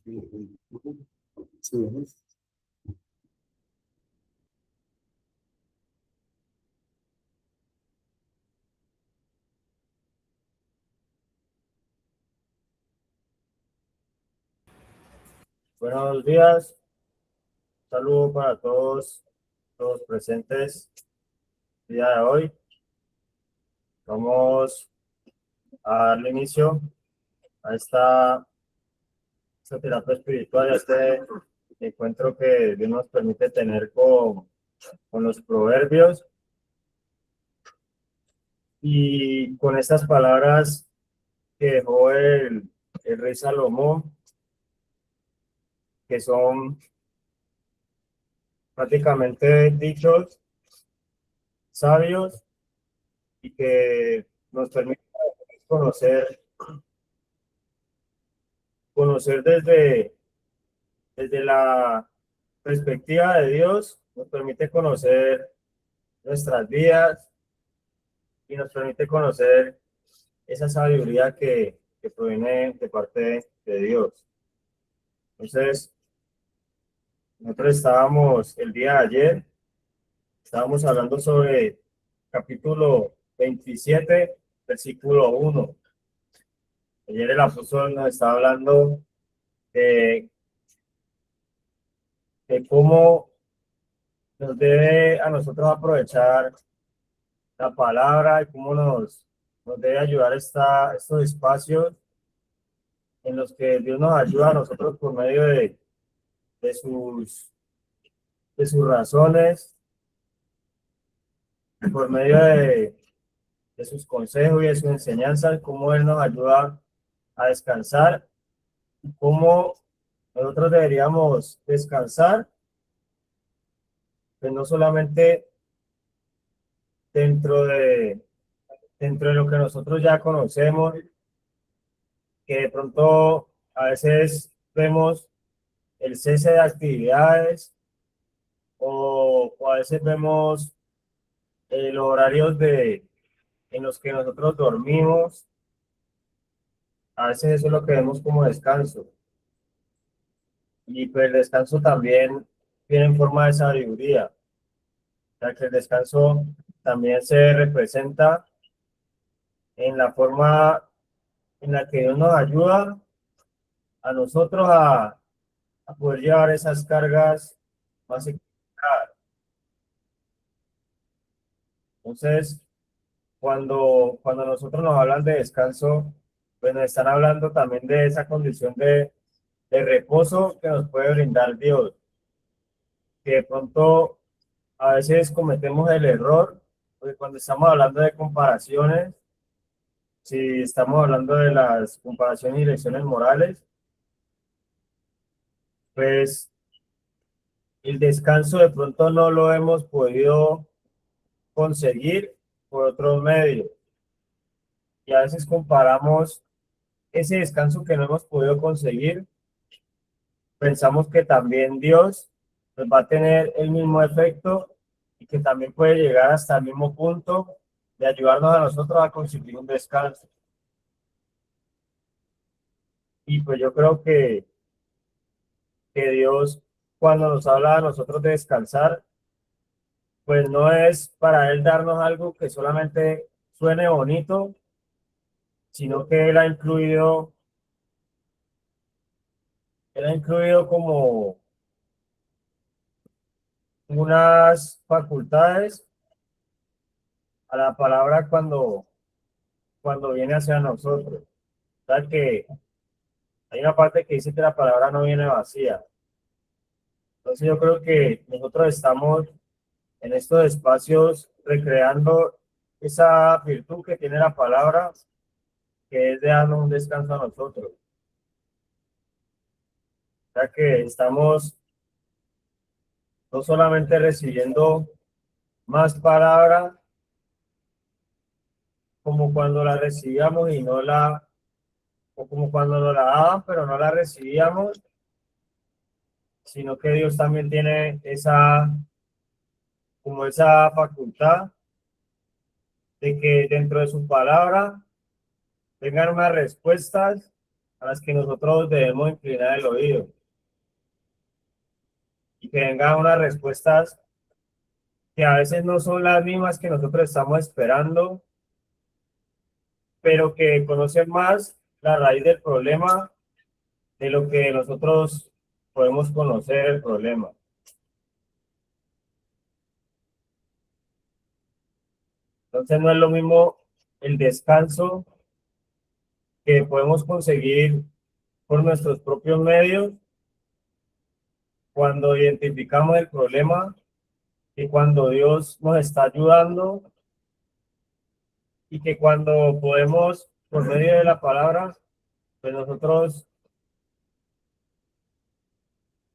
Sí. Buenos días, saludo para todos los presentes el día de hoy. Vamos a darle inicio a esta terapia espiritual, a este encuentro que Dios nos permite tener con los proverbios y con estas palabras que dejó el rey Salomón, que son prácticamente dichos sabios y que nos permiten conocer, conocer desde la perspectiva de Dios, nos permite conocer nuestras vidas y nos permite conocer esa sabiduría que proviene de parte de Dios. Entonces, nosotros estábamos el día de ayer, estábamos hablando sobre capítulo 27, versículo 1. Ayer el apóstol nos estaba hablando de, de cómo nos debe a nosotros aprovechar la palabra y cómo nos debe ayudar estos espacios en los que Dios nos ayuda a nosotros por medio de de sus razones, por medio de sus consejos y de sus enseñanzas, cómo Él nos ayuda a descansar, cómo nosotros deberíamos descansar, pues no solamente dentro dentro de lo que nosotros ya conocemos, que de pronto a veces vemos el cese de actividades o a veces vemos los horarios en los que nosotros dormimos, a veces eso es lo que vemos como descanso. Y pues el descanso también tiene en forma de sabiduría, ya que el descanso también se representa en la forma en la que Dios nos ayuda a nosotros a poder llevar esas cargas más equilibradas. Entonces, cuando nosotros nos hablan de descanso, pues nos están hablando también de esa condición de reposo que nos puede brindar Dios, que de pronto a veces cometemos el error, porque cuando estamos hablando de comparaciones, si estamos hablando de las comparaciones y lecciones morales, pues el descanso de pronto no lo hemos podido conseguir por otros medios. Y a veces comparamos ese descanso que no hemos podido conseguir, pensamos que también Dios pues, va a tener el mismo efecto y que también puede llegar hasta el mismo punto de ayudarnos a nosotros a conseguir un descanso. Y pues yo creo que Dios, cuando nos habla a nosotros de descansar, pues no es para Él darnos algo que solamente suene bonito, sino que Él ha incluido como unas facultades a la palabra cuando viene hacia nosotros. O sea que hay una parte que dice que la palabra no viene vacía. Entonces yo creo que nosotros estamos en estos espacios recreando esa virtud que tiene la palabra, que es de darnos un descanso a nosotros. O sea que estamos no solamente recibiendo más palabra, como cuando la recibíamos y no la, o como cuando nos la daban, pero no la recibíamos, sino que Dios también tiene como esa facultad de que dentro de su palabra tengan unas respuestas a las que nosotros debemos inclinar el oído y que vengan unas respuestas que a veces no son las mismas que nosotros estamos esperando, pero que conocen más la raíz del problema de lo que nosotros podemos conocer el problema. Entonces no es lo mismo el descanso que podemos conseguir por nuestros propios medios cuando identificamos el problema y cuando Dios nos está ayudando y que cuando podemos, por medio de la palabra, pues nosotros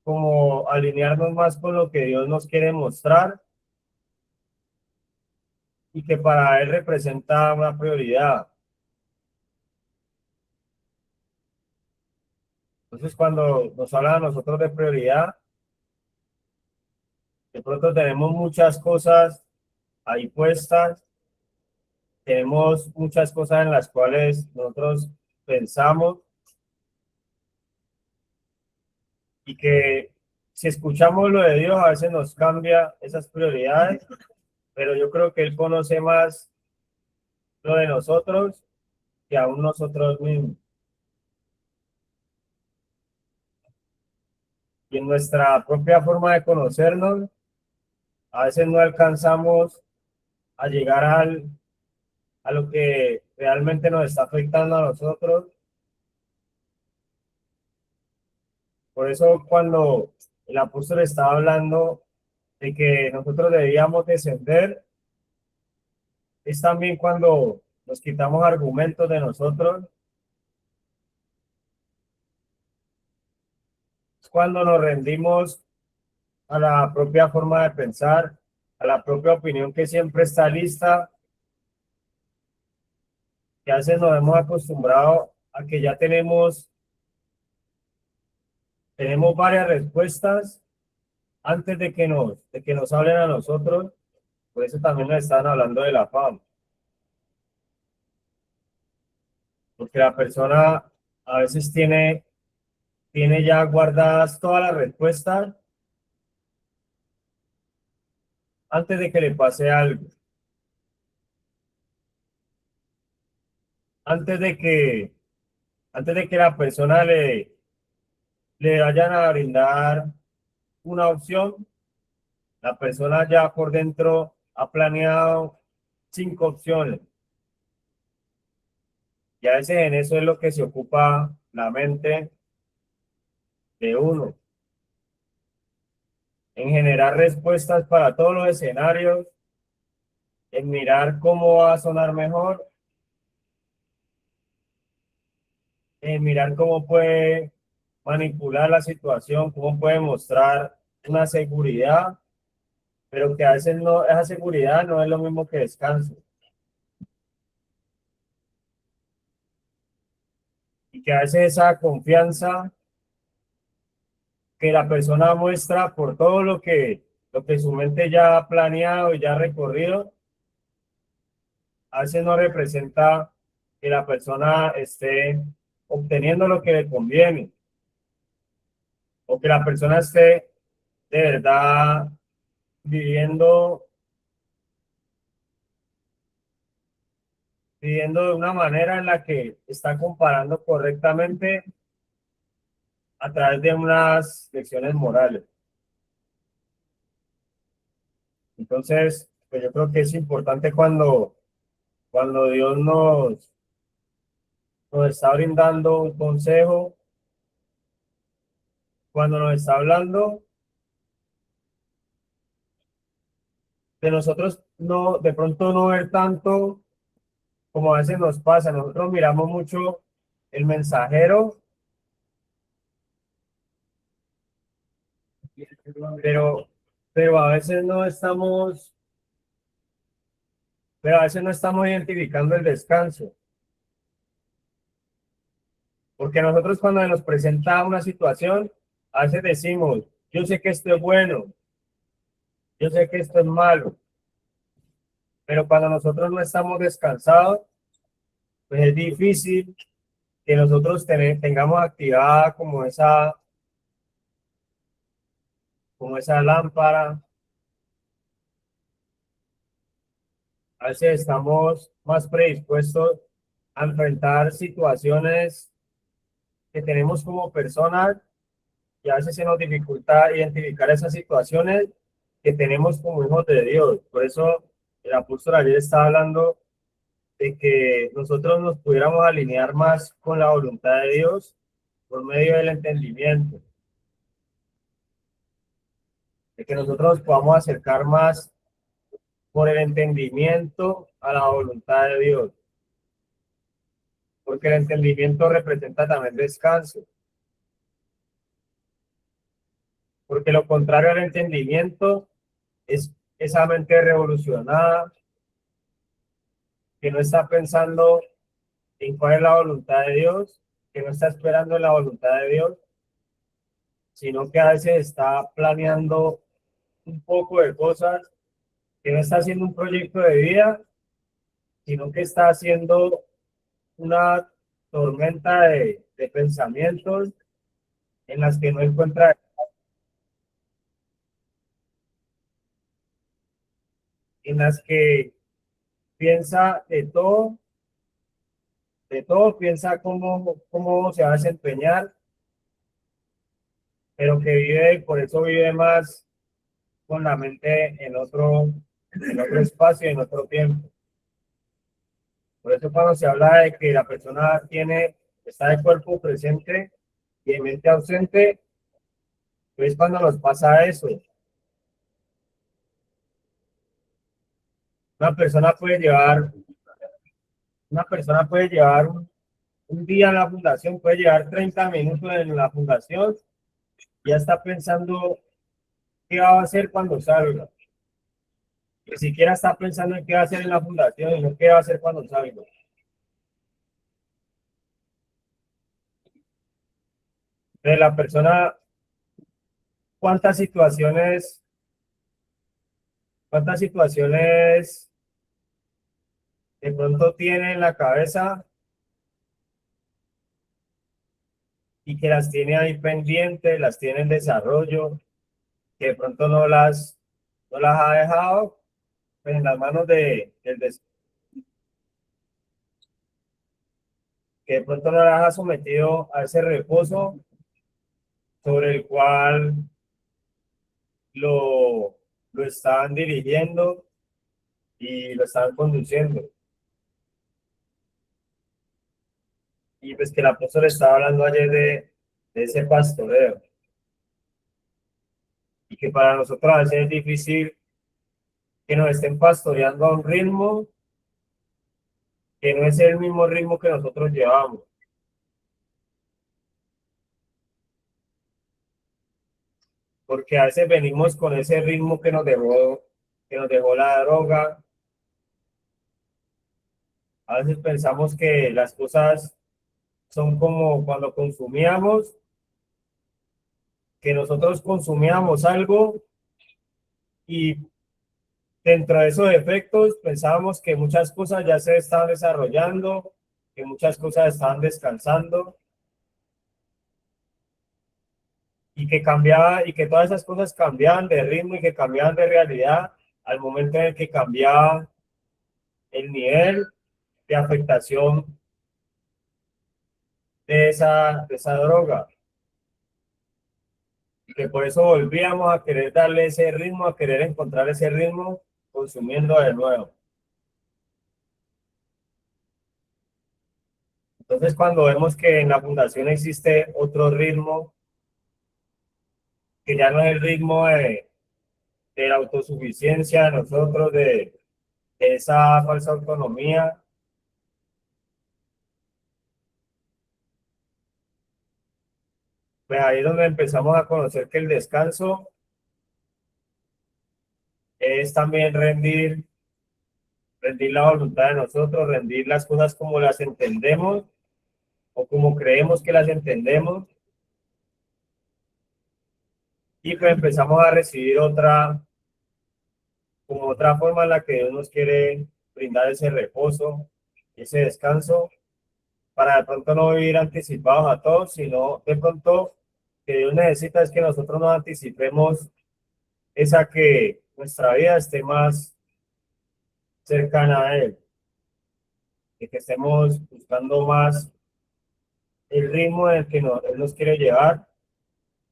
como alinearnos más con lo que Dios nos quiere mostrar y que para Él representa una prioridad. Entonces, cuando nos habla a nosotros de prioridad, de pronto tenemos muchas cosas ahí puestas, tenemos muchas cosas en las cuales nosotros pensamos y que si escuchamos lo de Dios a veces nos cambia esas prioridades, pero yo creo que Él conoce más lo de nosotros que aún nosotros mismos. Y en nuestra propia forma de conocernos, a veces no alcanzamos a llegar a lo que realmente nos está afectando a nosotros. Por eso cuando el apóstol estaba hablando de que nosotros debíamos descender, es también cuando nos quitamos argumentos de nosotros, es cuando nos rendimos a la propia forma de pensar, a la propia opinión que siempre está lista, que a veces nos hemos acostumbrado a que ya tenemos varias respuestas antes de que nos hablen a nosotros. Por eso también nos están hablando de la fama, porque la persona a veces tiene ya guardadas todas las respuestas antes de que le pase algo, antes de que, antes de que la persona le vayan a brindar una opción, la persona ya por dentro ha planeado 5 opciones. Y a veces en eso es lo que se ocupa la mente de uno, en generar respuestas para todos los escenarios, en mirar cómo va a sonar mejor, en mirar cómo puede manipular la situación, cómo puede mostrar una seguridad, pero que a veces no, esa seguridad no es lo mismo que descanso. Y que a veces esa confianza que la persona muestra por todo lo que su mente ya ha planeado y ya ha recorrido, a veces no representa que la persona esté obteniendo lo que le conviene o que la persona esté de verdad viviendo, viviendo de una manera en la que está comparando correctamente a través de unas lecciones morales. Entonces, pues yo creo que es importante cuando Dios nos está brindando un consejo, cuando nos está hablando de nosotros, no, de pronto no ver tanto como a veces nos pasa. Nosotros miramos mucho el mensajero, pero, pero a veces no estamos, pero a veces no estamos identificando el descanso. Porque nosotros cuando nos presenta una situación, a veces decimos, yo sé que esto es bueno, yo sé que esto es malo, pero cuando nosotros no estamos descansados, pues es difícil que nosotros tengamos activada como esa lámpara. A veces estamos más predispuestos a enfrentar situaciones que tenemos como personas y a veces se nos dificulta identificar esas situaciones que tenemos como hijos de Dios. Por eso el apóstol ayer estaba hablando de que nosotros nos pudiéramos alinear más con la voluntad de Dios por medio del entendimiento, de que nosotros nos podamos acercar más por el entendimiento a la voluntad de Dios, porque el entendimiento representa también descanso, porque lo contrario al entendimiento es esa mente revolucionada que no está pensando en cuál es la voluntad de Dios, que no está esperando la voluntad de Dios, sino que a veces está planeando un poco de cosas, que no está haciendo un proyecto de vida, sino que está haciendo una tormenta de pensamientos en las que no encuentra, en las que piensa de todo, piensa cómo se va a desempeñar, pero que vive, por eso vive más con la mente en otro espacio, en otro tiempo. Por eso cuando se habla de que la persona está de cuerpo presente y de mente ausente, pues cuando nos pasa eso. Una persona puede llevar, una persona puede llevar un día en la fundación, puede llevar 30 minutos en la fundación, y ya está pensando qué va a hacer cuando salga. Ni siquiera está pensando en qué va a hacer en la fundación, sino qué va a hacer cuando salga. Entonces la persona, ¿cuántas situaciones, cuántas situaciones de pronto tiene en la cabeza y que las tiene ahí pendientes, las tiene en desarrollo, que de pronto no las ha dejado pues, en las manos que de pronto no las ha sometido a ese reposo sobre el cual lo, lo estaban dirigiendo y lo estaban conduciendo? Y pues que el apóstol estaba hablando ayer de ese pastoreo, y que para nosotros a veces es difícil que nos estén pastoreando a un ritmo que no es el mismo ritmo que nosotros llevamos, porque a veces venimos con ese ritmo que nos dejó la droga. A veces pensamos que las cosas son como cuando consumíamos, que nosotros consumíamos algo y dentro de esos efectos pensábamos que muchas cosas ya se estaban desarrollando, que muchas cosas estaban descansando y que cambiaba y que todas esas cosas cambiaban de ritmo y que cambiaban de realidad al momento en el que cambiaba el nivel de afectación de esa droga. Y que por eso volvíamos a querer darle ese ritmo, a querer encontrar ese ritmo consumiendo de nuevo. Entonces, cuando vemos que en la fundación existe otro ritmo, que ya no es el ritmo de la autosuficiencia de nosotros, de esa falsa autonomía, pues ahí es donde empezamos a conocer que el descanso es también rendir la voluntad de nosotros, rendir las cosas como las entendemos o como creemos que las entendemos, y pues empezamos a recibir como otra forma en la que Dios nos quiere brindar ese reposo, ese descanso, para de pronto no vivir anticipados a todos, sino de pronto que Dios necesita es que nosotros nos anticipemos es a que nuestra vida esté más cercana a Él, y que estemos buscando más el ritmo en el que Él nos quiere llevar,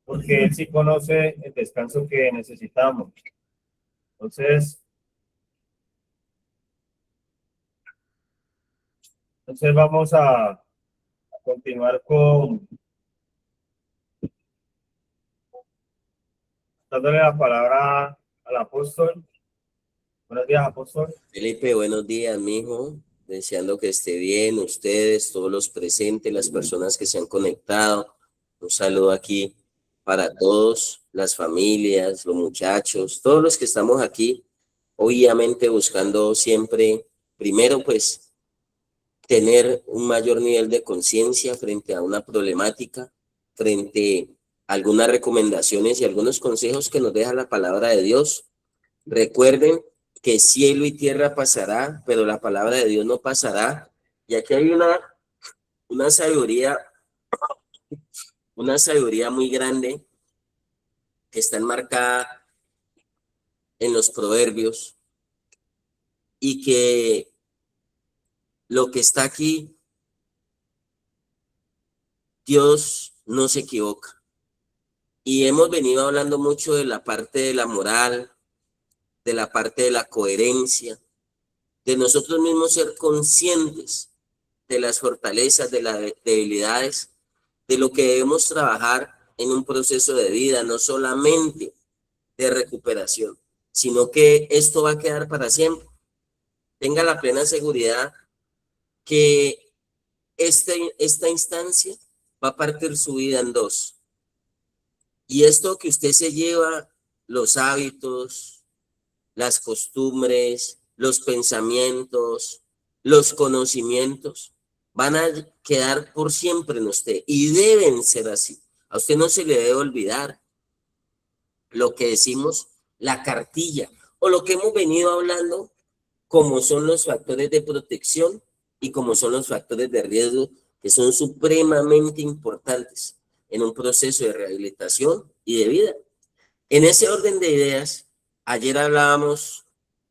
porque Él sí conoce el descanso que necesitamos. Entonces, vamos a continuar dándole la palabra al apóstol. Buenos días, apóstol. Felipe, buenos días, mijo. Deseando que esté bien, ustedes, todos los presentes, las personas que se han conectado. Un saludo aquí para todos, las familias, los muchachos, todos los que estamos aquí, obviamente buscando siempre, primero, pues, tener un mayor nivel de conciencia frente a una problemática, frente a algunas recomendaciones y algunos consejos que nos deja la palabra de Dios. Recuerden que cielo y tierra pasará, pero la palabra de Dios no pasará. Y aquí hay una sabiduría muy grande que está enmarcada en los proverbios y que lo que está aquí, Dios no se equivoca. Y hemos venido hablando mucho de la parte de la moral, de la parte de la coherencia, de nosotros mismos ser conscientes de las fortalezas, de las debilidades, de lo que debemos trabajar en un proceso de vida, no solamente de recuperación, sino que esto va a quedar para siempre. Tenga la plena seguridad que esta instancia va a partir su vida en dos. Y esto que usted se lleva, los hábitos, las costumbres, los pensamientos, los conocimientos, van a quedar por siempre en usted y deben ser así. A usted no se le debe olvidar lo que decimos, la cartilla, o lo que hemos venido hablando, como son los factores de protección y como son los factores de riesgo, que son supremamente importantes en un proceso de rehabilitación y de vida. En ese orden de ideas, ayer hablábamos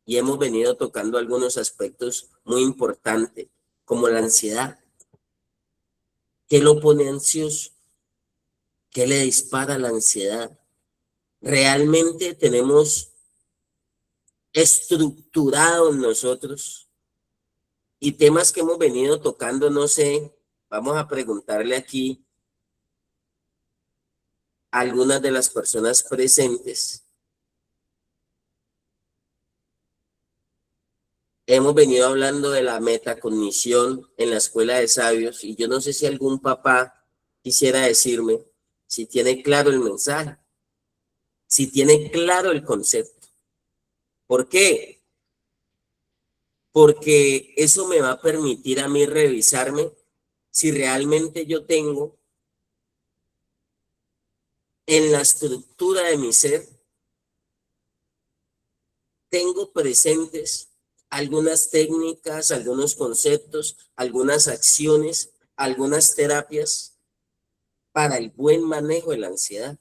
y hemos venido tocando algunos aspectos muy importantes, como la ansiedad. ¿Qué lo pone ansioso? ¿Qué le dispara la ansiedad? ¿Realmente tenemos estructurado en nosotros? Y temas que hemos venido tocando, no sé, vamos a preguntarle aquí a algunas de las personas presentes. Hemos venido hablando de la metacognición en la escuela de sabios y yo no sé si algún papá quisiera decirme si tiene claro el mensaje, si tiene claro el concepto. ¿Por qué? Porque eso me va a permitir a mí revisarme si realmente yo tengo en la estructura de mi ser, tengo presentes algunas técnicas, algunos conceptos, algunas acciones, algunas terapias para el buen manejo de la ansiedad,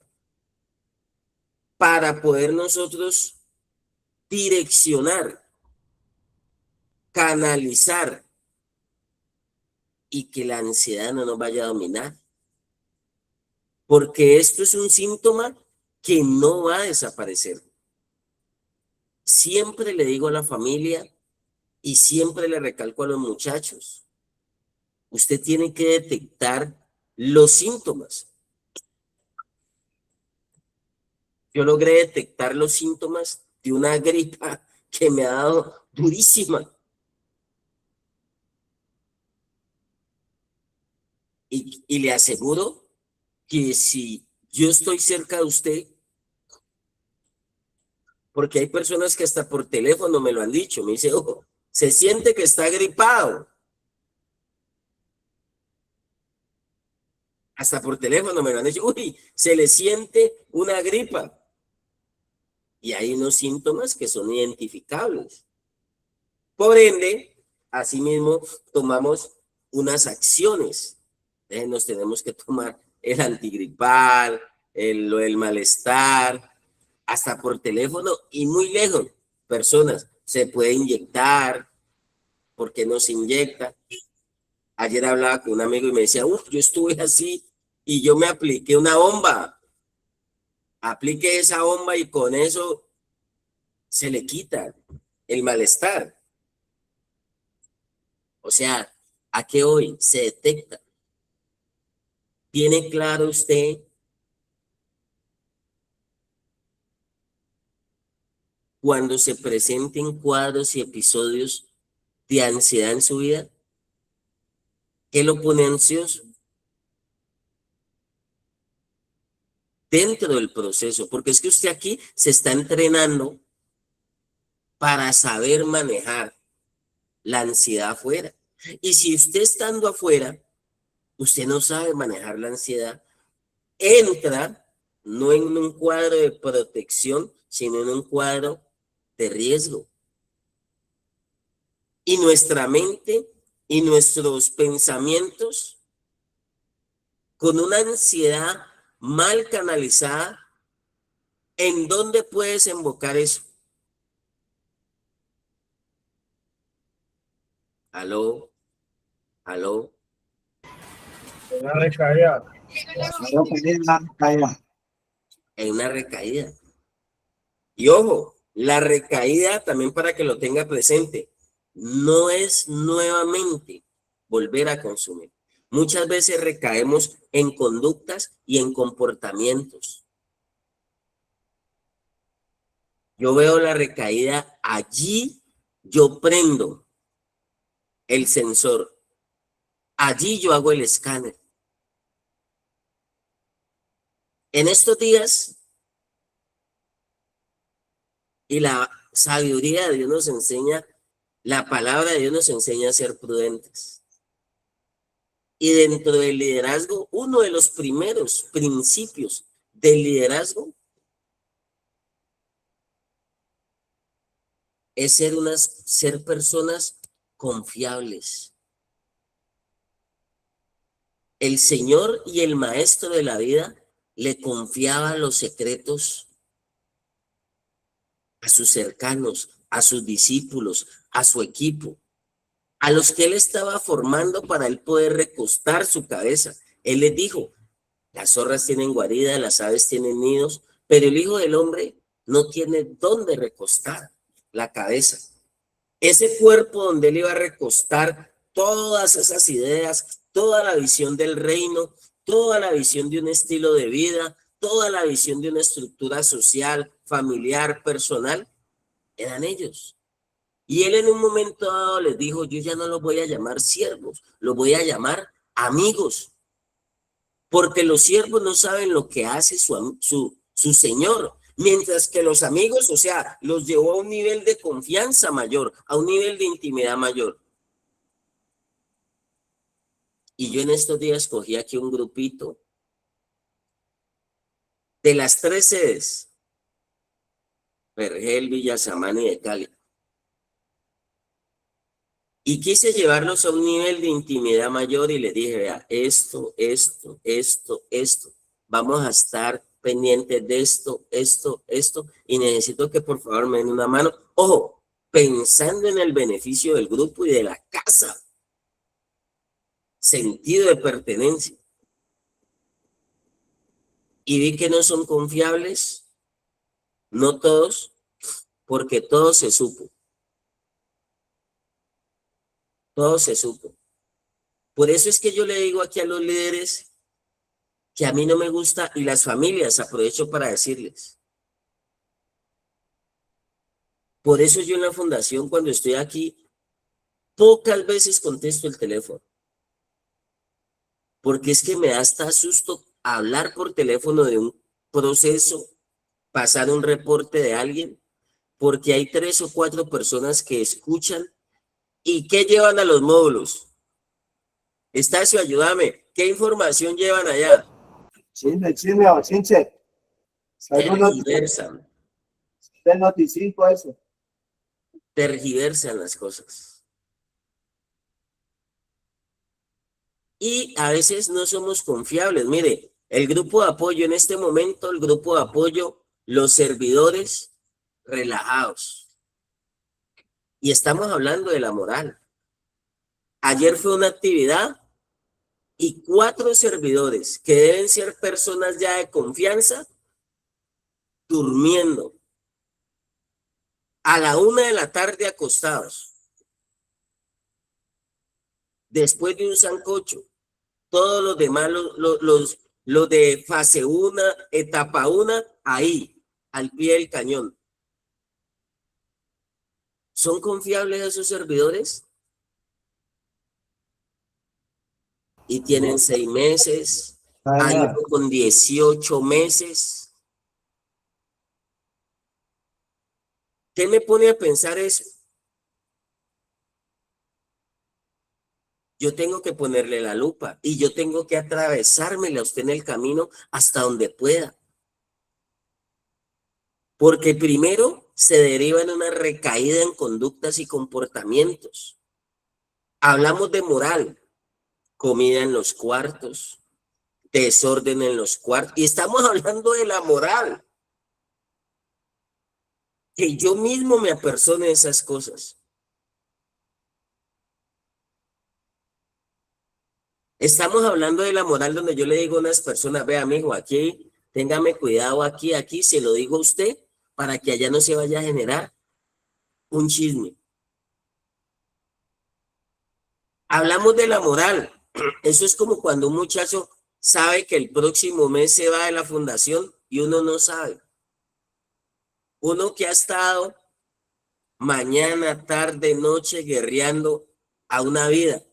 para poder nosotros direccionar, canalizar y que la ansiedad no nos vaya a dominar. Porque esto es un síntoma que no va a desaparecer. Siempre le digo a la familia y siempre le recalco a los muchachos, usted tiene que detectar los síntomas. Yo logré detectar los síntomas de una gripa que me ha dado durísima. Y le aseguro que si yo estoy cerca de usted, porque hay personas que hasta por teléfono me lo han dicho, me dice, ojo, se siente que está gripado. Hasta por teléfono me lo han dicho, uy, se le siente una gripa. Y hay unos síntomas que son identificables. Por ende, asimismo, tomamos unas acciones. Nos tenemos que tomar el antigripal, lo del malestar, hasta por teléfono y muy lejos. Personas, se puede inyectar, ¿por qué no se inyecta? Ayer hablaba con un amigo y me decía, yo estuve así y yo me apliqué una bomba. Aplique esa bomba y con eso se le quita el malestar. O sea, ¿a qué hoy se detecta? ¿Tiene claro usted cuando se presenten cuadros y episodios de ansiedad en su vida? ¿Qué lo pone ansioso? Dentro del proceso, porque es que usted aquí se está entrenando para saber manejar la ansiedad afuera. Y si usted estando afuera, usted no sabe manejar la ansiedad, entra no en un cuadro de protección, sino en un cuadro de riesgo. Y nuestra mente y nuestros pensamientos, con una ansiedad mal canalizada, ¿en dónde puede desembocar eso? Aló, aló. Una recaída. En una recaída. Y ojo, la recaída también para que lo tenga presente, no es nuevamente volver a consumir. Muchas veces recaemos en conductas y en comportamientos. Yo veo la recaída allí, yo prendo el sensor, allí yo hago el escáner. En estos días, y la sabiduría de Dios nos enseña, la palabra de Dios nos enseña a ser prudentes. Y dentro del liderazgo, uno de los primeros principios del liderazgo es ser personas confiables. El Señor y el Maestro de la vida le confiaba los secretos a sus cercanos, a sus discípulos, a su equipo, a los que él estaba formando para él poder recostar su cabeza. Él les dijo, las zorras tienen guarida, las aves tienen nidos, pero el Hijo del Hombre no tiene dónde recostar la cabeza. Ese cuerpo donde él iba a recostar todas esas ideas, toda la visión del reino, toda la visión de un estilo de vida, toda la visión de una estructura social, familiar, personal, eran ellos. Y él en un momento dado les dijo, yo ya no los voy a llamar siervos, los voy a llamar amigos, porque los siervos no saben lo que hace su señor, mientras que los amigos, o sea, los llevó a un nivel de confianza mayor, a un nivel de intimidad mayor. Y yo en estos días cogí aquí un grupito de las 3 sedes, Vergel, Villa Samana y de Cali. Y quise llevarlos a un nivel de intimidad mayor y les dije, vea, esto, vamos a estar pendientes de esto, y necesito que por favor me den una mano. Ojo, pensando en el beneficio del grupo y de la casa. Sentido de pertenencia. Y vi que no son confiables, no todos, porque todo se supo. Todo se supo. Por eso es que yo le digo aquí a los líderes que a mí no me gusta, y las familias, aprovecho para decirles. Por eso yo en la fundación, cuando estoy aquí, pocas veces contesto el teléfono. Porque es que me da hasta susto hablar por teléfono de un proceso, pasar un reporte de alguien, porque hay 3 o 4 personas que escuchan y ¿qué llevan a los módulos? Estacio, ayúdame. ¿Qué información llevan allá? Chinche. Tergiversan. Usted notificó eso. Tergiversan las cosas. Y a veces no somos confiables. Mire, el grupo de apoyo en este momento, el grupo de apoyo, los servidores relajados. Y estamos hablando de la moral. Ayer fue una actividad y 4 servidores que deben ser personas ya de confianza durmiendo a la 1 de la tarde acostados después de un sancocho. Todos los demás, los de fase 1, etapa 1, ahí, al pie del cañón. ¿Son confiables esos servidores? Y tienen 6 meses, hay uno con 18 meses. ¿Qué me pone a pensar eso? Yo tengo que ponerle la lupa y yo tengo que atravesármela a usted en el camino hasta donde pueda. Porque primero se deriva en una recaída en conductas y comportamientos. Hablamos de moral, comida en los cuartos, desorden en los cuartos, y estamos hablando de la moral. Que yo mismo me apersone de esas cosas. Estamos hablando de la moral donde yo le digo a unas personas, vea, mijo, aquí, téngame cuidado aquí, se lo digo a usted para que allá no se vaya a generar un chisme. Hablamos de la moral. Eso es como cuando un muchacho sabe que el próximo mes se va de la fundación y uno no sabe. Uno que ha estado mañana, tarde, noche guerreando a una vida.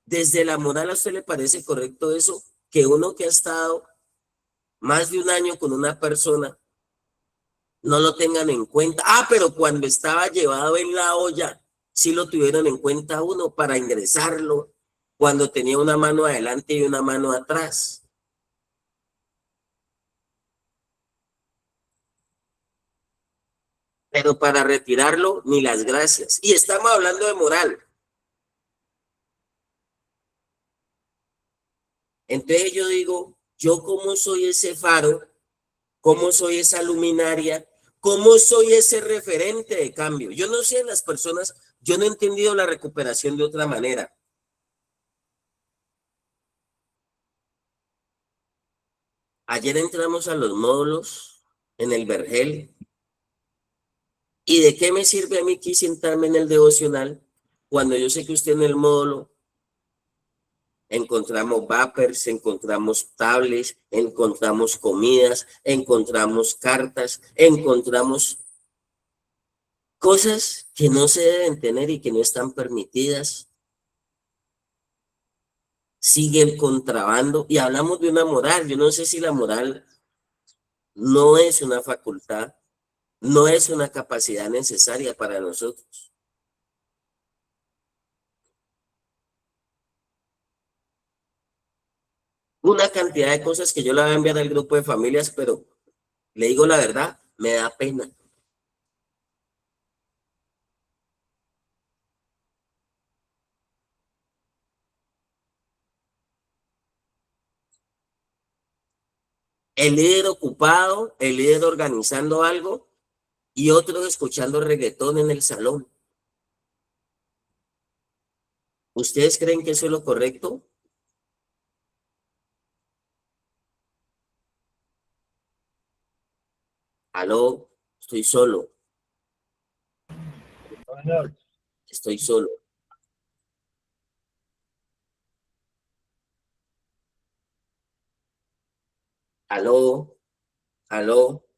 Desde la moral, ¿a usted le parece correcto eso? Que uno que ha estado más de un año con una persona no lo tengan en cuenta. Ah, pero cuando estaba llevado en la olla, sí lo tuvieron en cuenta uno para ingresarlo, cuando tenía una mano adelante y una mano atrás. Pero para retirarlo, ni las gracias. Y estamos hablando de moral. Entonces yo digo, yo cómo soy ese faro, cómo soy esa luminaria, cómo soy ese referente de cambio. Yo no sé las personas, yo no he entendido la recuperación de otra manera. Ayer entramos a los módulos en el Vergel. ¿Y de qué me sirve a mí aquí sentarme en el devocional cuando yo sé que usted en el módulo encontramos vapers, encontramos tablets, encontramos comidas, encontramos cartas, encontramos cosas que no se deben tener y que no están permitidas? Sigue el contrabando y hablamos de una moral. Yo no sé si la moral no es una facultad, no es una capacidad necesaria para nosotros. Una cantidad de cosas que yo le voy a enviar al grupo de familias, pero le digo la verdad, me da pena. El líder ocupado, el líder organizando algo y otro escuchando reggaetón en el salón. ¿Ustedes creen que eso es lo correcto? Aló, estoy solo, Señor, estoy solo. Aló, aló,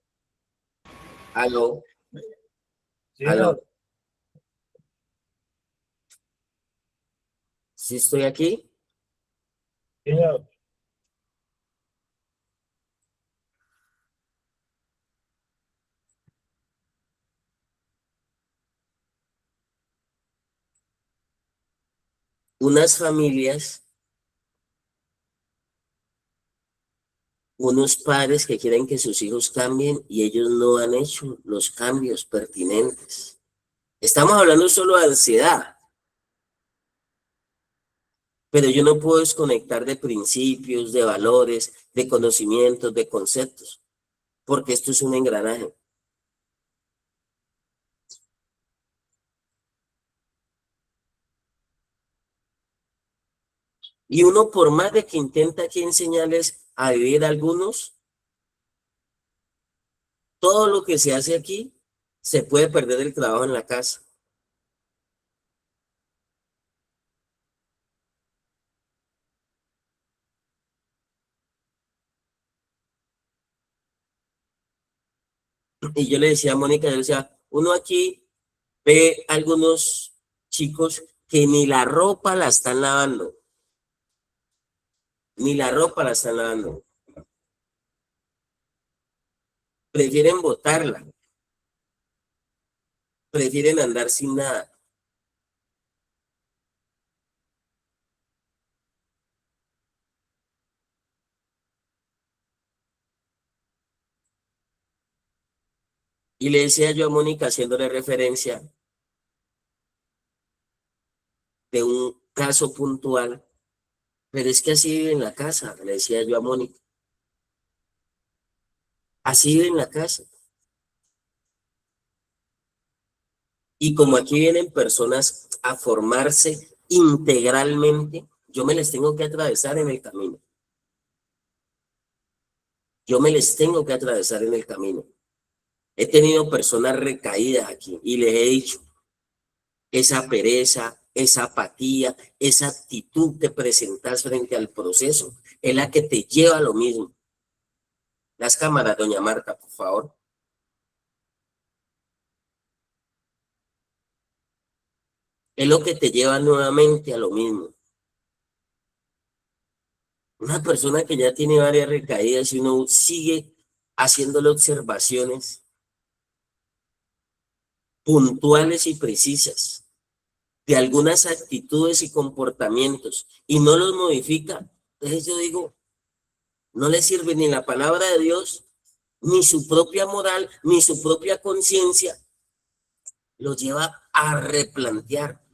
aló, sí, aló. señor, ¿Sí estoy aquí? señor. Unas familias, unos padres que quieren que sus hijos cambien y ellos no han hecho los cambios pertinentes. Estamos hablando solo de ansiedad. pero yo no puedo desconectar de principios, de valores, de conocimientos, de conceptos, porque esto es un engranaje. Y uno, por más de que intenta aquí enseñarles a vivir a algunos, todo lo que se hace aquí se puede perder el trabajo en la casa. Y yo le decía a Mónica, yo le decía, uno aquí ve algunos chicos que ni la ropa la están lavando, ni la ropa la están lavando. Prefieren botarla, prefieren andar sin nada. Y le decía yo a Mónica, haciéndole referencia de un caso puntual, pero es que así vive en la casa, le decía yo a Mónica, así vive en la casa. Y como aquí vienen personas a formarse integralmente, yo me les tengo que atravesar en el camino. Yo me les tengo que atravesar en el camino. He tenido personas recaídas aquí y les he dicho, esa pereza, esa apatía, esa actitud que presentas frente al proceso es la que te lleva a lo mismo. Las cámaras, doña Marta, por favor. Es lo que te lleva nuevamente a lo mismo. Una persona que ya tiene varias recaídas y uno sigue haciéndole observaciones puntuales y precisas de algunas actitudes y comportamientos y no los modifica, entonces yo digo, no le sirve ni la palabra de Dios, ni su propia moral, ni su propia conciencia, lo lleva a replantear.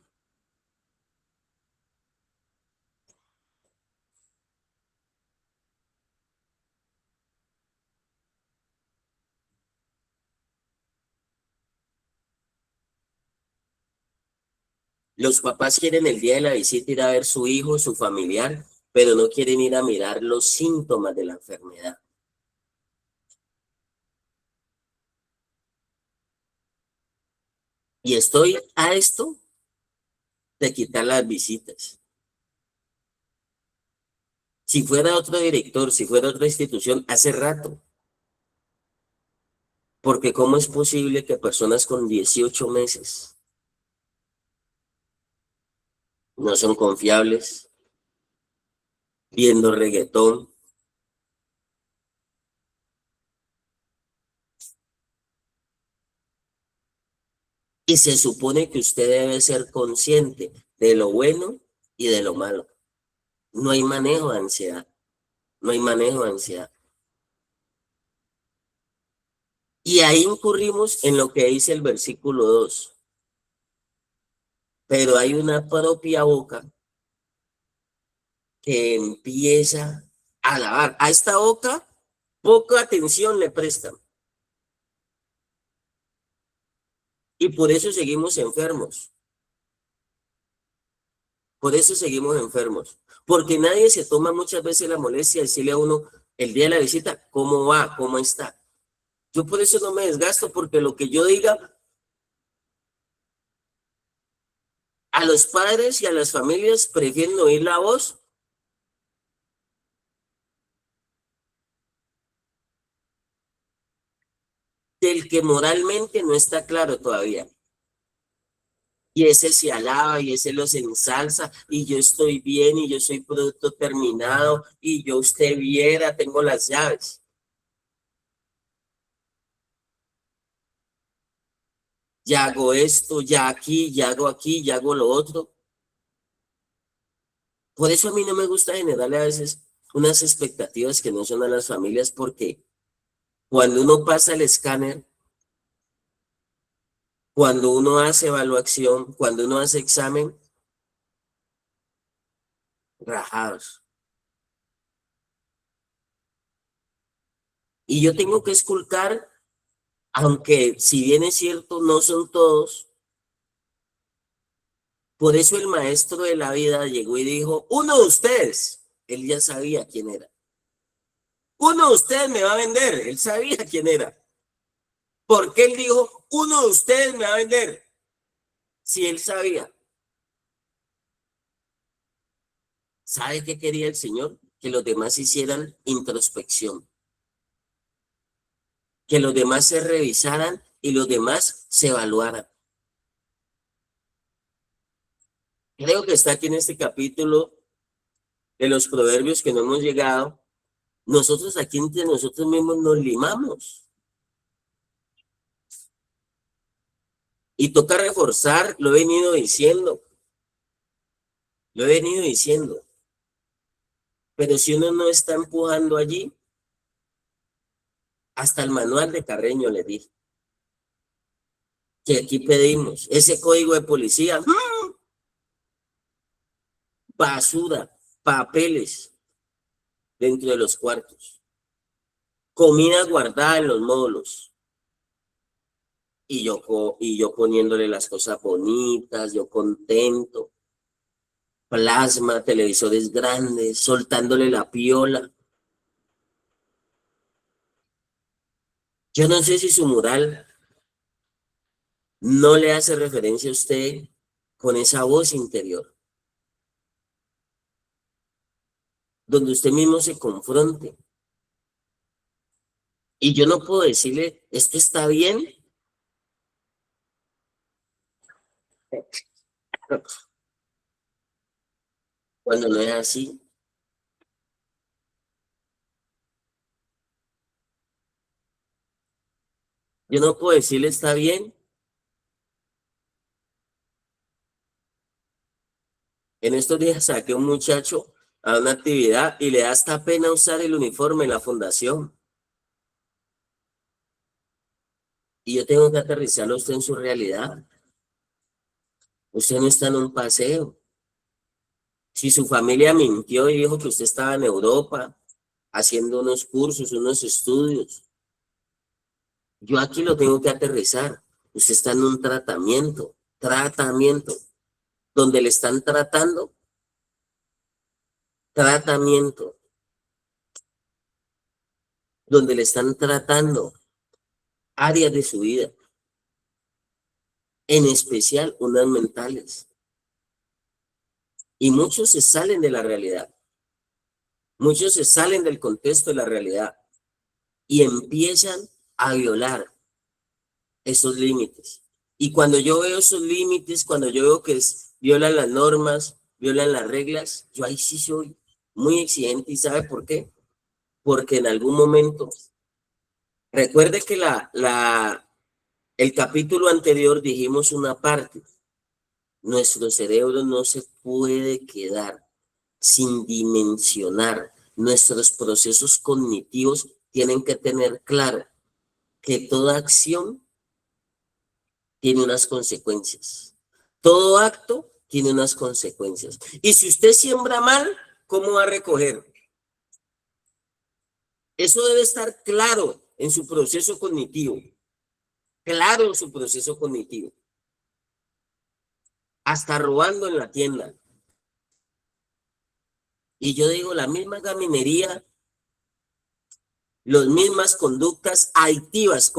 Los papás quieren el día de la visita ir a ver su hijo, su familiar, pero no quieren ir a mirar los síntomas de la enfermedad. Y estoy a esto de quitar las visitas. Si fuera otro director, si fuera otra institución, hace rato. Porque ¿cómo es posible que personas con 18 meses no son confiables, viendo reggaetón? Y se supone que usted debe ser consciente de lo bueno y de lo malo. No hay manejo de ansiedad. No hay manejo de ansiedad. Y ahí incurrimos en lo que dice el versículo 2. Pero hay una propia boca que empieza a alabar. A esta boca poca atención le prestan. Y por eso seguimos enfermos. Por eso seguimos enfermos. Porque nadie se toma muchas veces la molestia de decirle a uno el día de la visita, ¿cómo va? ¿Cómo está? Yo por eso no me desgasto, porque lo que yo diga a los padres y a las familias prefieren oír la voz del que moralmente no está claro todavía. Y ese se alaba y ese los ensalza y yo estoy bien y yo soy producto terminado y yo usted viera, tengo las llaves. Ya hago esto, ya aquí, ya hago aquí, ya hago lo otro. Por eso a mí no me gusta generarle a veces unas expectativas que no son a las familias, porque cuando uno pasa el escáner, cuando uno hace evaluación, cuando uno hace examen, rajados. Y yo tengo que esculcar, aunque si bien es cierto, no son todos. Por eso el maestro de la vida llegó y dijo, uno de ustedes, él ya sabía quién era. Uno de ustedes me va a vender, él sabía quién era. ¿Por qué él dijo, uno de ustedes me va a vender? Si él sabía. ¿Sabe qué quería el Señor? Que los demás hicieran introspección. Que los demás se revisaran y los demás se evaluaran. Creo que está aquí en este capítulo de los proverbios que no hemos llegado. Nosotros aquí entre nosotros mismos nos limamos. Y toca reforzar, lo he venido diciendo. Lo he venido diciendo. Pero si uno no está empujando allí, hasta el manual de Carreño le dije que aquí pedimos ese código de policía, basura, papeles dentro de los cuartos, comida guardada en los módulos. Y yo poniéndole las cosas bonitas, yo contento, plasma, televisores grandes, soltándole la piola. Yo no sé si su mural no le hace referencia a usted con esa voz interior, donde usted mismo se confronte. Y yo no puedo decirle, esto está bien. Cuando no es así. Yo no puedo decirle, está bien. En estos días saqué a un muchacho a una actividad y le da hasta pena usar el uniforme en la fundación. Y yo tengo que aterrizarlo a usted en su realidad. Usted no está en un paseo. Si su familia mintió y dijo que usted estaba en Europa haciendo unos cursos, unos estudios, yo aquí lo tengo que aterrizar. Usted está en un tratamiento, donde le están tratamiento, donde le están tratando áreas de su vida, en especial unas mentales. Y muchos se salen de la realidad, muchos se salen del contexto de la realidad y empiezan a violar esos límites. Y cuando yo veo esos límites, cuando yo veo que violan las normas, violan las reglas, yo ahí sí soy muy exigente. ¿Y sabe por qué? Porque en algún momento, recuerde que el capítulo anterior dijimos una parte, nuestro cerebro no se puede quedar sin dimensionar. Nuestros procesos cognitivos tienen que tener claro que toda acción tiene unas consecuencias. Todo acto tiene unas consecuencias. Y si usted siembra mal, ¿cómo va a recoger? Eso debe estar claro en su proceso cognitivo. Claro en su proceso cognitivo. Hasta robando en la tienda. Y yo digo, la misma gaminería, las mismas conductas adictivas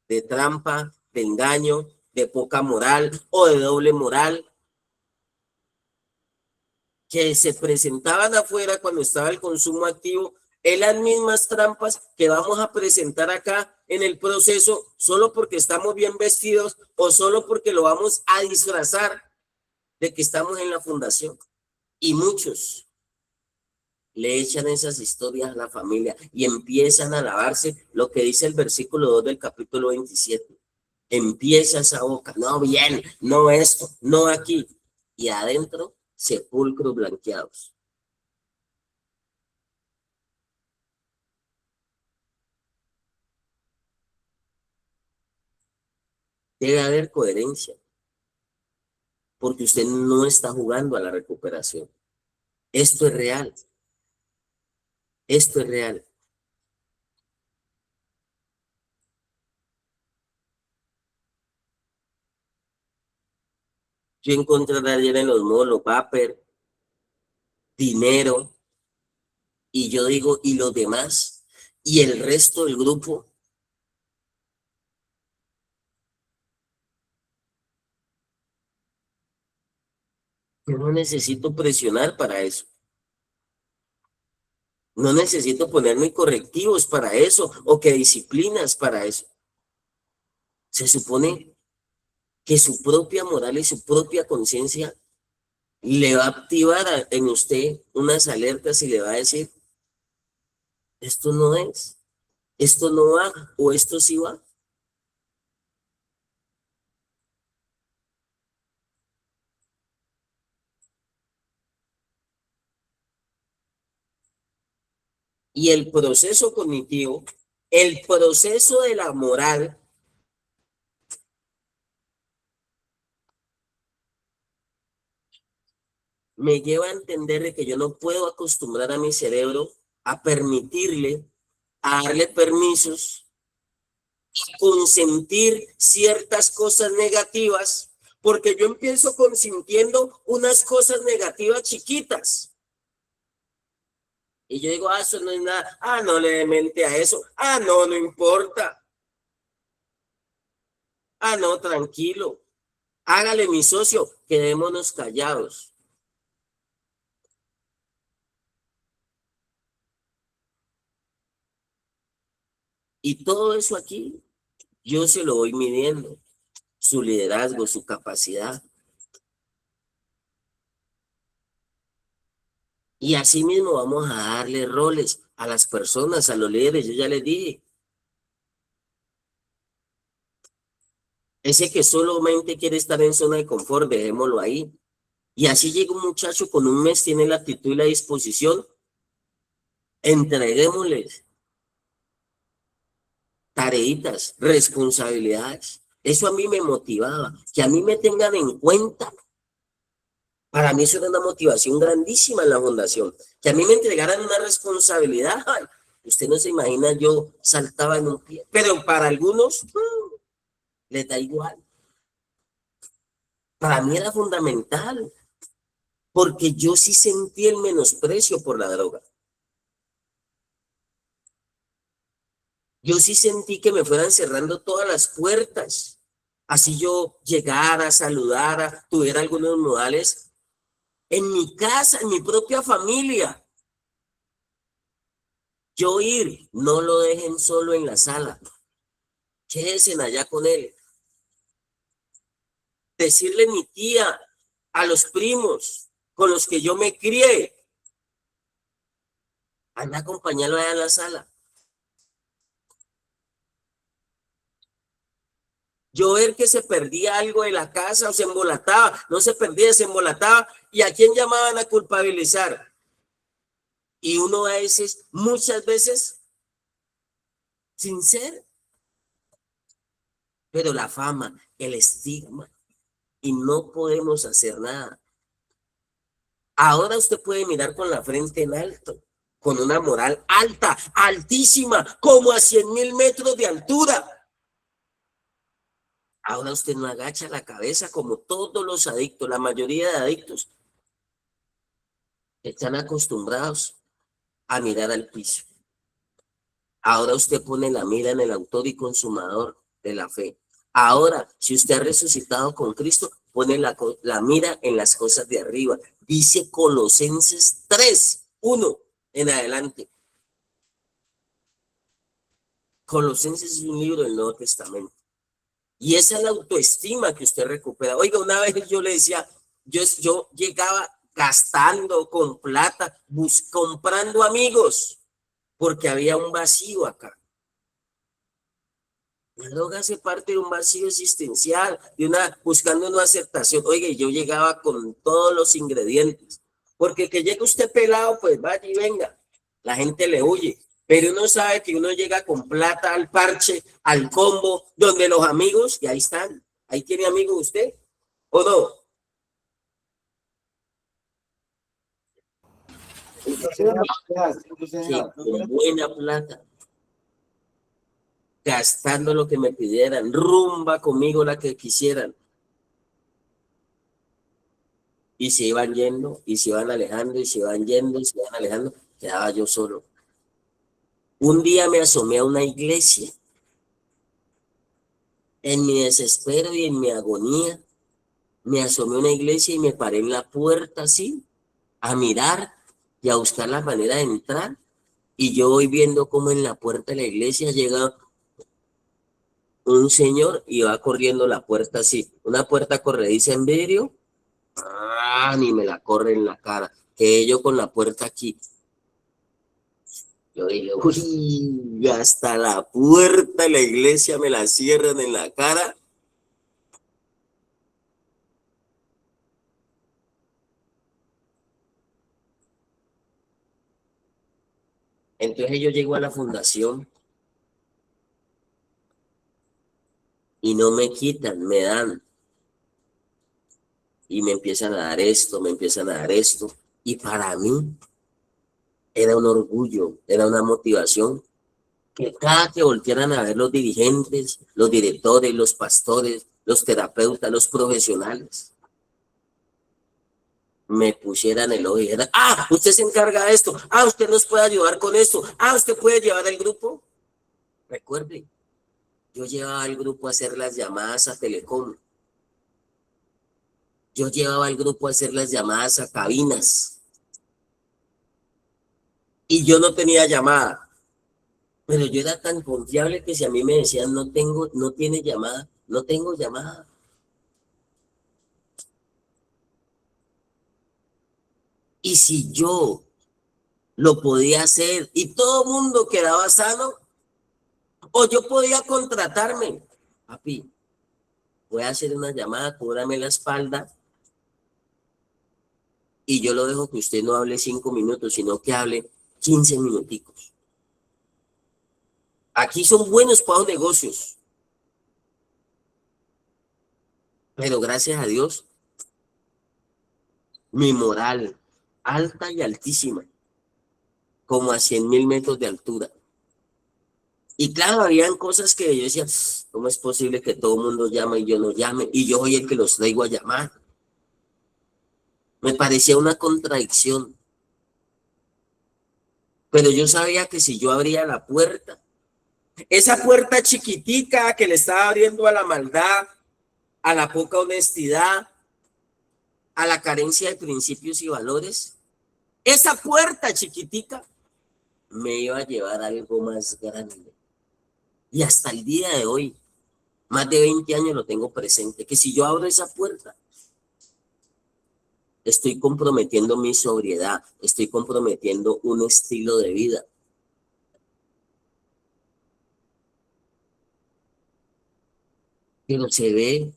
de trampa, de engaño, de poca moral o de doble moral, que se presentaban afuera cuando estaba el consumo activo, es las mismas trampas que vamos a presentar acá en el proceso solo porque estamos bien vestidos o solo porque lo vamos a disfrazar de que estamos en la fundación. Y muchos le echan esas historias a la familia y empiezan a lavarse lo que dice el versículo 2 del capítulo 27. Empieza esa boca, no bien, no esto, no aquí. Y adentro, sepulcros blanqueados. Debe haber coherencia. porque usted no está jugando a la recuperación. Esto es real. Esto es real. Yo encontré ayer en los molos, vapor, dinero, y yo digo, ¿y los demás? ¿Y el resto del grupo? Yo no necesito presionar para eso. No necesito ponerme correctivos para eso o que disciplinas para eso. Se supone que su propia moral y su propia conciencia le va a activar en usted unas alertas y le va a decir, esto no es, esto no va o esto sí va. Y el proceso cognitivo, el proceso de la moral, me lleva a entender de que yo no puedo acostumbrar a mi cerebro a permitirle, a darle permisos, a consentir ciertas cosas negativas, porque yo empiezo consintiendo unas cosas negativas chiquitas. Y yo digo, eso no es nada. No le dé mente a eso. No, no importa. No, tranquilo. Hágale, mi socio, quedémonos callados. Y todo eso aquí, yo se lo voy midiendo. Su liderazgo, su capacidad. Y así mismo vamos a darle roles a las personas, a los líderes. Yo ya les dije. Ese que solamente quiere estar en zona de confort, dejémoslo ahí. Y así llega un muchacho con un mes, tiene la actitud y la disposición. Entreguémosles tareitas, responsabilidades. Eso a mí me motivaba, que a mí me tengan en cuenta. Para mí eso era una motivación grandísima en la fundación, que a mí me entregaran una responsabilidad. Ay, usted no se imagina, yo saltaba en un pie, pero para algunos les da igual. Para mí era fundamental, porque yo sí sentí el menosprecio por la droga. Yo sí sentí que me fueran cerrando todas las puertas. Así yo llegara, saludara, tuviera algunos modales en mi casa, en mi propia familia. Yo ir, no lo dejen solo en la sala. Quédense allá con él. Decirle mi tía, a los primos con los que yo me crié, anda a acompañarlo allá en la sala. Yo ver que se perdía algo de la casa o se embolataba, no se perdía, se embolataba. ¿Y a quién llamaban a culpabilizar? Y uno a veces, muchas veces, sin ser, pero la fama, el estigma, y no podemos hacer nada. Ahora usted puede mirar con la frente en alto, con una moral alta, altísima, como a 100.000 metros de altura. Ahora usted no agacha la cabeza como todos los adictos, la mayoría de adictos están acostumbrados a mirar al piso. Ahora usted pone la mira en el autor y consumador de la fe. Ahora, si usted ha resucitado con Cristo, pone la mira en las cosas de arriba. Dice Colosenses 3:1 en adelante. Colosenses es un libro del Nuevo Testamento. Y esa es la autoestima que usted recupera. Oiga, una vez yo le decía, yo llegaba gastando con plata, comprando amigos, porque había un vacío acá. La droga hace parte de un vacío existencial, buscando una aceptación. Oiga, yo llegaba con todos los ingredientes, porque que llegue usted pelado, pues vaya y venga, la gente le huye. Pero uno sabe que uno llega con plata al parche, al combo, donde los amigos, y ahí están. Ahí tiene amigos usted, ¿o no? que con buena plata, gastando lo que me pidieran, rumba conmigo la que quisieran. Y se iban yendo, y se iban alejando, y se iban yendo, y se iban alejando. Quedaba yo solo. Un día me asomé a una iglesia. En mi desespero y en mi agonía, me asomé a una iglesia y me paré en la puerta así, a mirar y a buscar la manera de entrar. Y yo voy viendo cómo en la puerta de la iglesia llega un señor y va corriendo la puerta así. Una puerta corrediza en vidrio. Ni me la corre en la cara. Quedé yo con la puerta aquí. Yo dije, uy, hasta la puerta de la iglesia me la cierran en la cara. Entonces yo llego a la fundación y no me quitan, me dan. Y me empiezan a dar esto, me empiezan a dar esto. Y para mí era un orgullo, era una motivación que cada que voltearan a ver los dirigentes, los directores, los pastores, los terapeutas, los profesionales, me pusieran el ojo y dijeran, usted se encarga de esto, usted nos puede ayudar con esto, usted puede llevar el grupo. Recuerde, yo llevaba al grupo a hacer las llamadas a Telecom. Yo llevaba al grupo a hacer las llamadas a cabinas. Y yo no tenía llamada. Pero yo era tan confiable que si a mí me decían no tiene llamada, no tengo llamada. Y si yo lo podía hacer y todo el mundo quedaba sano, o yo podía contratarme. Papi, voy a hacer una llamada, cúbrame la espalda y yo lo dejo que usted no hable 5 minutos, sino que hable 15 minuticos. Aquí son buenos para los negocios. Pero gracias a Dios, mi moral alta y altísima, como a 100.000 metros de altura. Y claro, habían cosas que yo decía, ¿cómo es posible que todo el mundo llame y yo no llame? Y yo soy el que los traigo a llamar. Me parecía una contradicción. Pero yo sabía que si yo abría la puerta, esa puerta chiquitica que le estaba abriendo a la maldad, a la poca honestidad, a la carencia de principios y valores, esa puerta chiquitica me iba a llevar a algo más grande. Y hasta el día de hoy, más de 20 años lo tengo presente, que si yo abro esa puerta, estoy comprometiendo mi sobriedad, estoy comprometiendo un estilo de vida. Pero se ve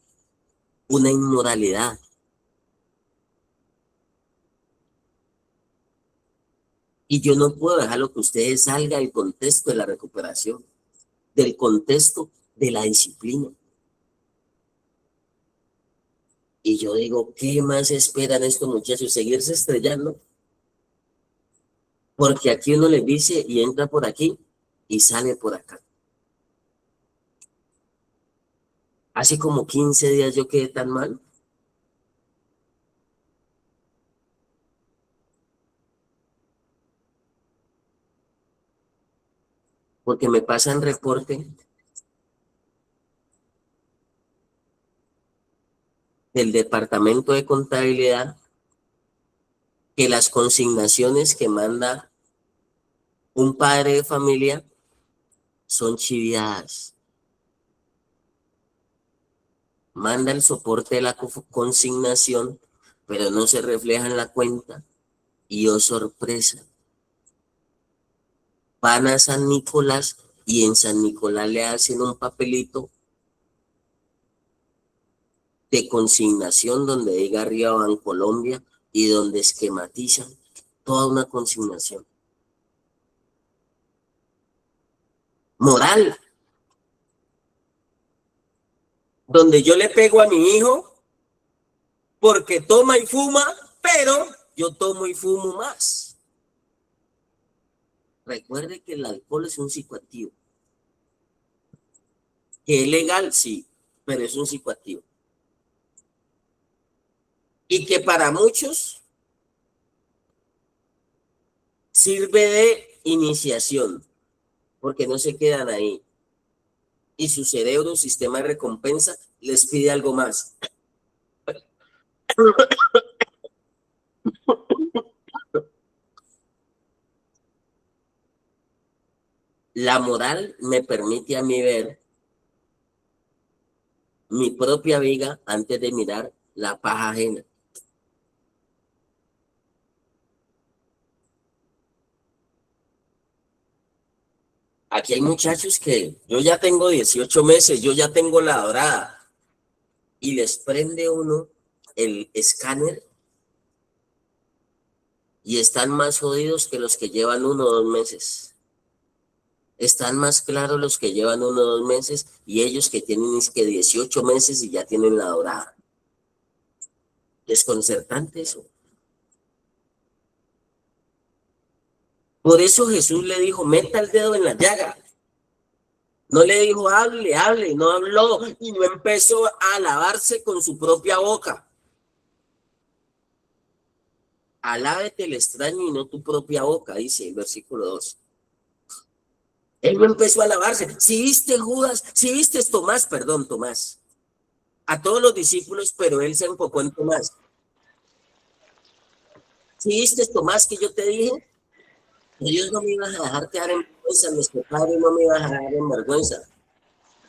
una inmoralidad. Y yo no puedo dejarlo que ustedes salgan del contexto de la recuperación, del contexto de la disciplina. Y yo digo, ¿qué más esperan estos muchachos? ¿Seguirse estrellando? Porque aquí uno les dice y entra por aquí y sale por acá. Hace como 15 días yo quedé tan mal. Porque me pasan reporte del departamento de contabilidad que las consignaciones que manda un padre de familia son chiviadas. Manda el soporte de la consignación, pero no se refleja en la cuenta. Y oh sorpresa, van a San Nicolás y en San Nicolás le hacen un papelito de consignación donde diga arriba Bancolombia y donde esquematizan toda una consignación. Moral. Donde yo le pego a mi hijo porque toma y fuma, pero yo tomo y fumo más. Recuerde que el alcohol es un psicoactivo. Que es legal, sí, pero es un psicoactivo. Y que para muchos sirve de iniciación, porque no se quedan ahí. Y su cerebro, sistema de recompensa, les pide algo más. La moral me permite a mí ver mi propia viga antes de mirar la paja ajena. Aquí hay muchachos que yo ya tengo 18 meses, yo ya tengo la dorada y les prende uno el escáner y están más jodidos que los que llevan 1 o 2 meses. Están más claros los que llevan 1 o 2 meses y ellos que tienen es que 18 meses y ya tienen la dorada. Desconcertante eso. Por eso Jesús le dijo, meta el dedo en la llaga. No le dijo, hable, hable, no habló y no empezó a lavarse con su propia boca. Alábete el extraño y no tu propia boca, dice el versículo 2. Él no empezó a lavarse. Si viste Judas, si viste Tomás, perdón, Tomás. A todos los discípulos, pero él se enfocó en Tomás. Si viste Tomás que yo te dije, Dios no me iba a dejar quedar en vergüenza, nuestro Padre no me iba a dejar en vergüenza.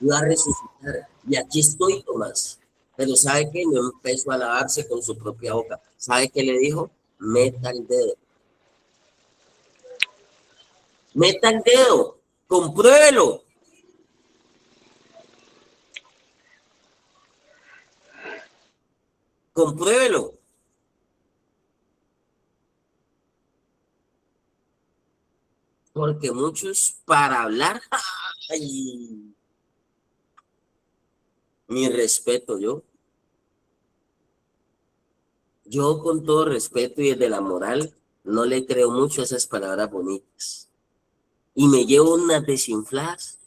Iba a resucitar. Y aquí estoy, Tomás. Pero ¿sabe qué? No empezó a lavarse con su propia boca. ¿Sabe qué le dijo? Meta el dedo. Meta el dedo. Compruébelo. Compruébelo. Porque muchos para hablar, ay, mi respeto, yo con todo respeto y desde la moral, no le creo mucho a esas palabras bonitas. Y me llevo unas desinfladas.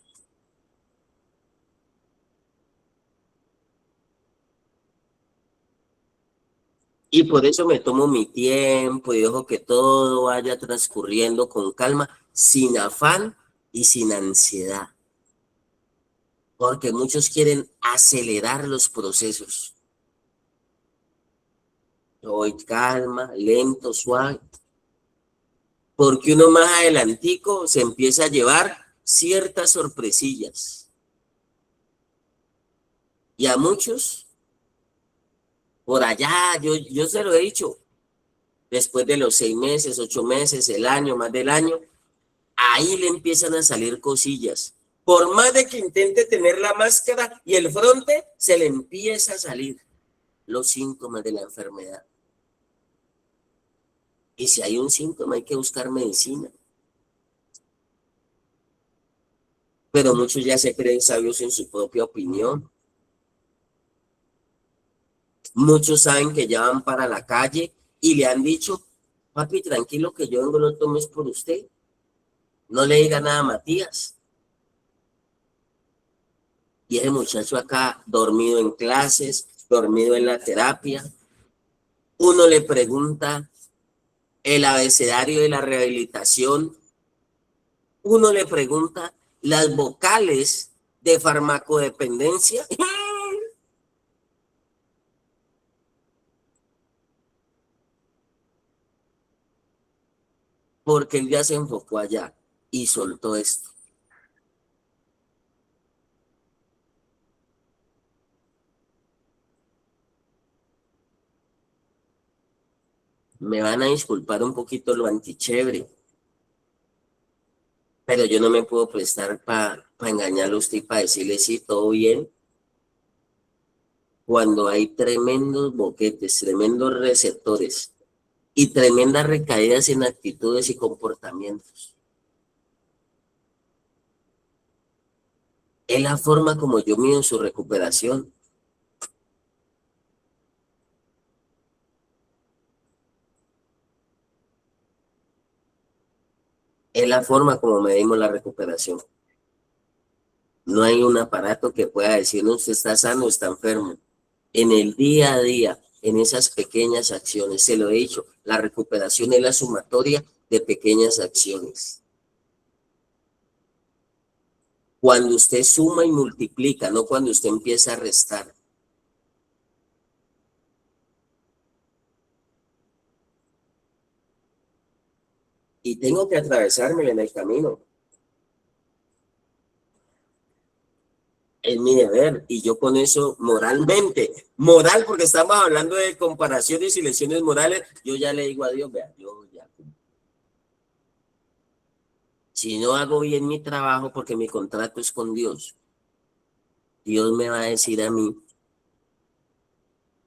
Y por eso me tomo mi tiempo y dejo que todo vaya transcurriendo con calma, sin afán y sin ansiedad. Porque muchos quieren acelerar los procesos. Yo voy calma, lento, suave. Porque uno más adelantico se empieza a llevar ciertas sorpresillas. Y a muchos, por allá, yo se lo he dicho, después de los 6 meses, 8 meses, el año, más del año, ahí le empiezan a salir cosillas. Por más de que intente tener la máscara y el fronte, se le empieza a salir los síntomas de la enfermedad. Y si hay un síntoma, hay que buscar medicina. Pero muchos ya se creen sabios en su propia opinión. Muchos saben que ya van para la calle y le han dicho, papi, tranquilo que yo vengo, no tomes por usted. No le diga nada a Matías. Y ese muchacho acá, dormido en clases, dormido en la terapia. Uno le pregunta el abecedario de la rehabilitación. Uno le pregunta las vocales de farmacodependencia. Porque él ya se enfocó allá y soltó esto. Me van a disculpar un poquito lo antichévere, pero yo no me puedo prestar para engañarlo a usted y para decirle sí, todo bien, cuando hay tremendos boquetes, tremendos receptores y tremendas recaídas en actitudes y comportamientos. Es la forma como yo mido su recuperación. Es la forma como medimos la recuperación. No hay un aparato que pueda decirnos usted está sano o está enfermo. En el día a día, en esas pequeñas acciones, se lo he dicho, la recuperación es la sumatoria de pequeñas acciones. Cuando usted suma y multiplica, no cuando usted empieza a restar. Y tengo que atravesármela en el camino. Es mi deber, y yo con eso moralmente, moral, porque estamos hablando de comparaciones y lecciones morales, yo ya le digo a Dios, vea, yo ya. Si no hago bien mi trabajo, porque mi contrato es con Dios, Dios me va a decir a mí,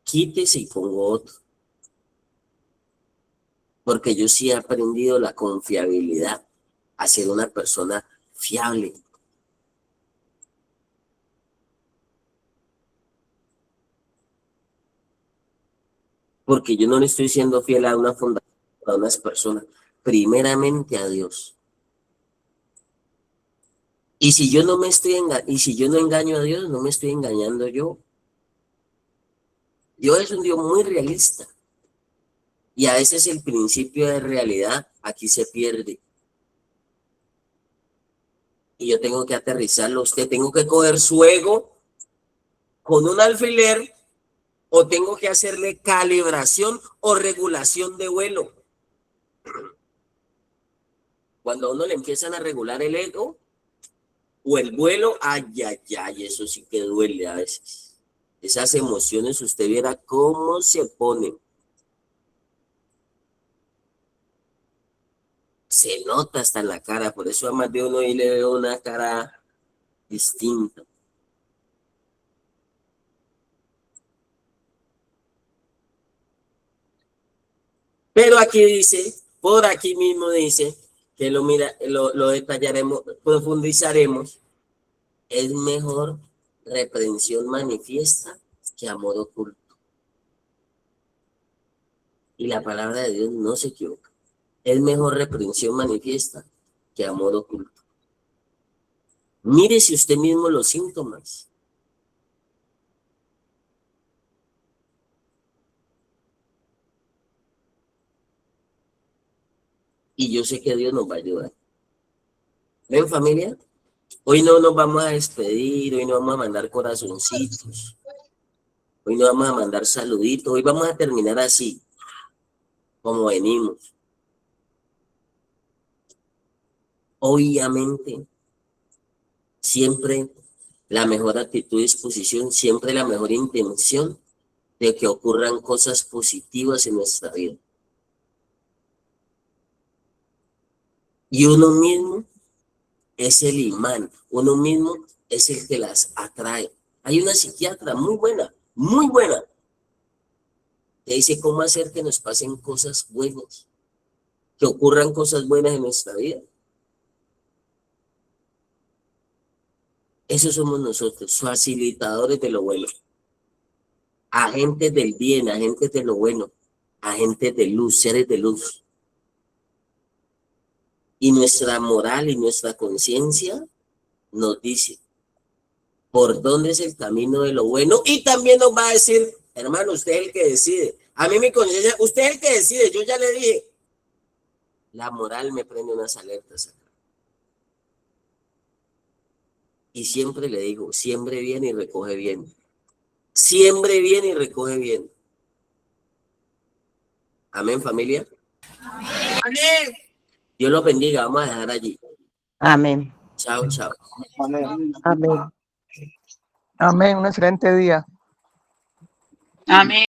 quítese y pongo otro. Porque yo sí he aprendido la confiabilidad, a ser una persona fiable. Porque yo no le estoy siendo fiel a una fundación, a unas personas, primeramente a Dios. Y si yo no me si yo no engaño a Dios, no me estoy engañando yo. Dios es un Dios muy realista. Y a veces el principio de realidad aquí se pierde. Y yo tengo que aterrizarlo. Usted tengo que coger su ego con un alfiler, o tengo que hacerle calibración o regulación de vuelo. Cuando a uno le empiezan a regular el ego o el vuelo, ay, ay, ay, eso sí que duele a veces. Esas emociones, usted viera cómo se ponen. Se nota hasta en la cara, por eso a más de uno y le veo una cara distinta. Pero aquí dice, por aquí mismo dice, que lo detallaremos, profundizaremos, es mejor reprensión manifiesta que amor oculto. Y la palabra de Dios no se equivoca. Es mejor reprensión manifiesta que amor oculto. Mírese usted mismo los síntomas. Y yo sé que Dios nos va a ayudar. ¿Ven, familia? Hoy no nos vamos a despedir, hoy no vamos a mandar corazoncitos, hoy no vamos a mandar saluditos, hoy vamos a terminar así, como venimos. Obviamente, siempre la mejor actitud y disposición, siempre la mejor intención de que ocurran cosas positivas en nuestra vida. Y uno mismo es el imán, uno mismo es el que las atrae. Hay una psiquiatra muy buena, que dice cómo hacer que nos pasen cosas buenas, que ocurran cosas buenas en nuestra vida. Esos somos nosotros, facilitadores de lo bueno, agentes del bien, agentes de lo bueno, agentes de luz, seres de luz. Y nuestra moral y nuestra conciencia nos dice por dónde es el camino de lo bueno, y también nos va a decir, hermano, usted es el que decide. A mí mi conciencia, usted es el que decide, yo ya le dije. La moral me prende unas alertas acá. Y siempre le digo, siembre bien y recoge bien. Siembre bien y recoge bien. Amén, familia. Amén. Dios los bendiga. Vamos a dejar allí. Amén. Chao, chao. Amén. Amén. Amén, un excelente día. Amén.